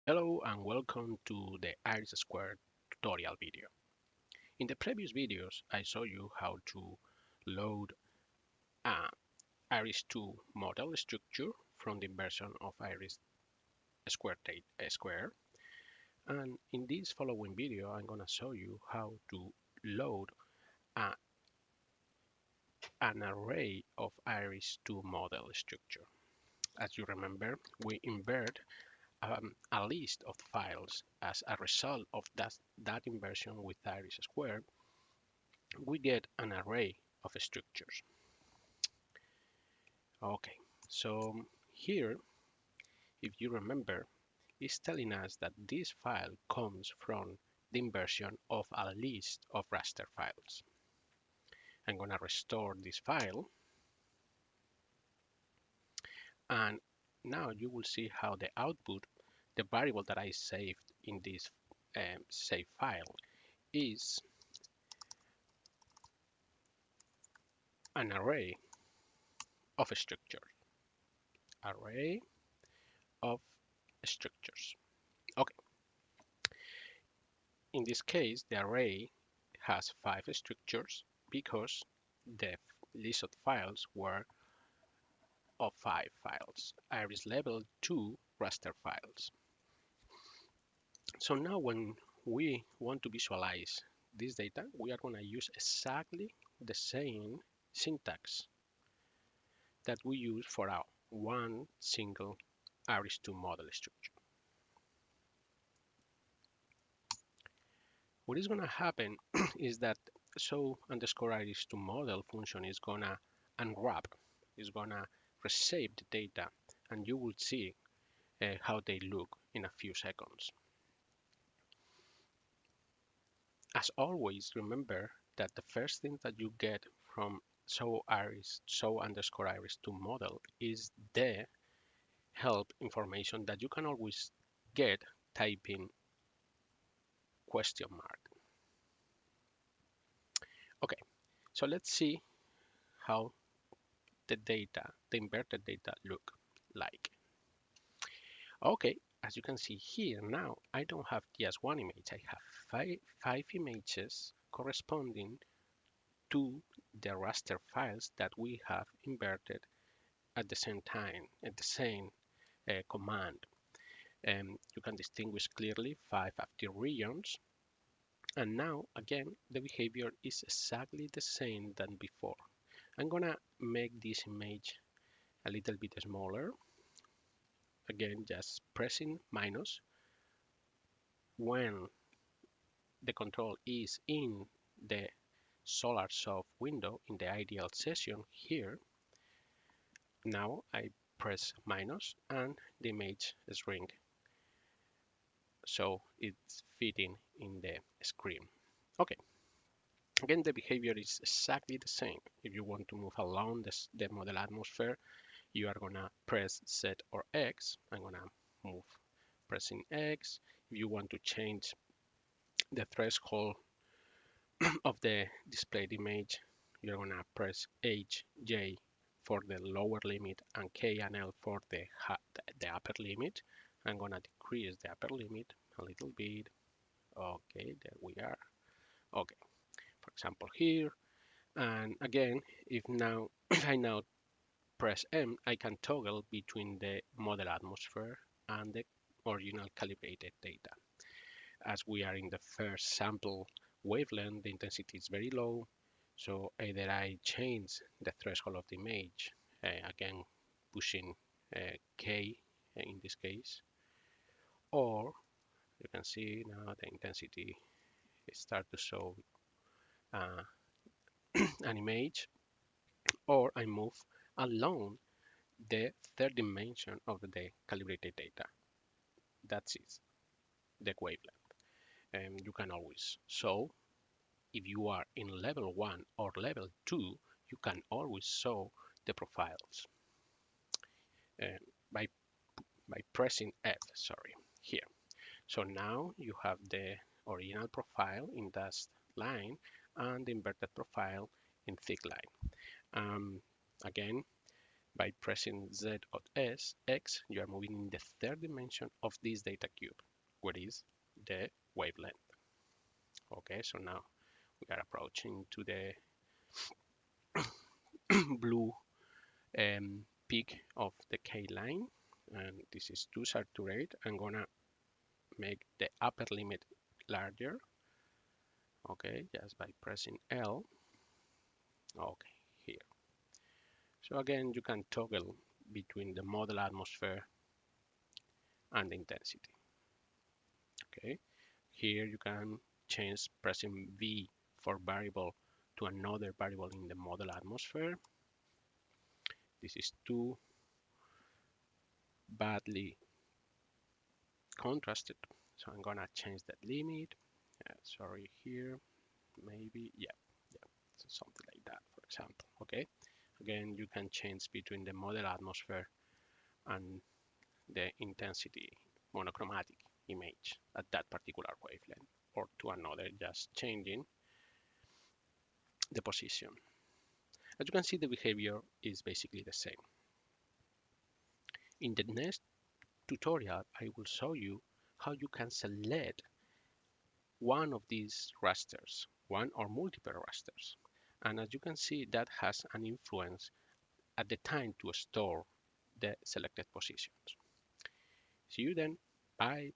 Hello and welcome to the iris2 tutorial video. In the previous videos, I showed you how to load a iris2 model structure from the inversion of iris2 and in this following video, I'm going to show you how to load a, an array of iris2 model structure. As you remember, we invert a list of files as a result of that inversion with iris2. We get an array of structures. Okay, so here, if you remember, it's telling us that this file comes from the inversion of a list of raster files. I'm going to restore this file, and now you will see how the output, the variable that I saved in this save file, is an array of structures. Array of structures. Okay, in this case, the array has 5 structures because the list of files were of 5 files, iris level 2 raster files. So now when we want to visualize this data, we are going to use exactly the same syntax that we use for our one single iris2 model structure. What is going to happen is that show underscore iris2 model function is going to unwrap, is going to resave the data, and you will see how they look in a few seconds. As always, remember that the first thing that you get from show underscore iris2 model is the help information that you can always get typing question mark. Okay, so let's see how the data, the inverted data look like. Okay, as you can see here now, I don't have just one image. I have five images corresponding to the raster files that we have inverted at the same time, at the same command. You can distinguish clearly 5 active regions. And now, again, the behavior is exactly the same than before. I'm gonna make this image a little bit smaller. Again, just pressing minus. When the control is in the SolarSoft window in the IDL session here, now I press minus and the image shrink. So it's fitting in the screen. Okay. Again, the behavior is exactly the same. If you want to move along the model atmosphere, you are gonna press Z or X. I'm gonna move pressing X. If you want to change the threshold of the displayed image, you're gonna press H, J for the lower limit and K and L for the upper limit. I'm gonna decrease the upper limit a little bit. Okay, there we are. Okay, for example here. And again, if now if I now press M, I can toggle between the model atmosphere and the original calibrated data. As we are in the first sample wavelength, the intensity is very low. So either I change the threshold of the image, again pushing K in this case, or you can see now the intensity start to show uh, an image, or I move along the third dimension of the calibrated data. That's it, the wavelength. And you can always show, if you are in level 1 or level 2, you can always show the profiles uh, by, by pressing F, sorry, here. So now you have the original profile in dashed line and the inverted profile in thick line. Again, By pressing Z or S, X, you are moving in the third dimension of this data cube, where is the wavelength. Okay, so now we are approaching to the blue peak of the K line, and this is too saturate. I'm gonna make the upper limit larger. Okay, just by pressing L. Okay, here. So again, you can toggle between the model atmosphere and the intensity. Okay, here you can change pressing V for variable to another variable in the model atmosphere. This is too badly contrasted, so I'm gonna change that limit. Sorry, here, maybe, yeah, so something like that, for example. Okay, again, you can change between the model atmosphere and the intensity monochromatic image at that particular wavelength, or to another, just changing the position. As you can see, the behavior is basically the same. In the next tutorial, I will show you how you can select one of these rasters, one or multiple rasters. And as you can see, that has an influence at the time to store the selected positions. See you then. Bye.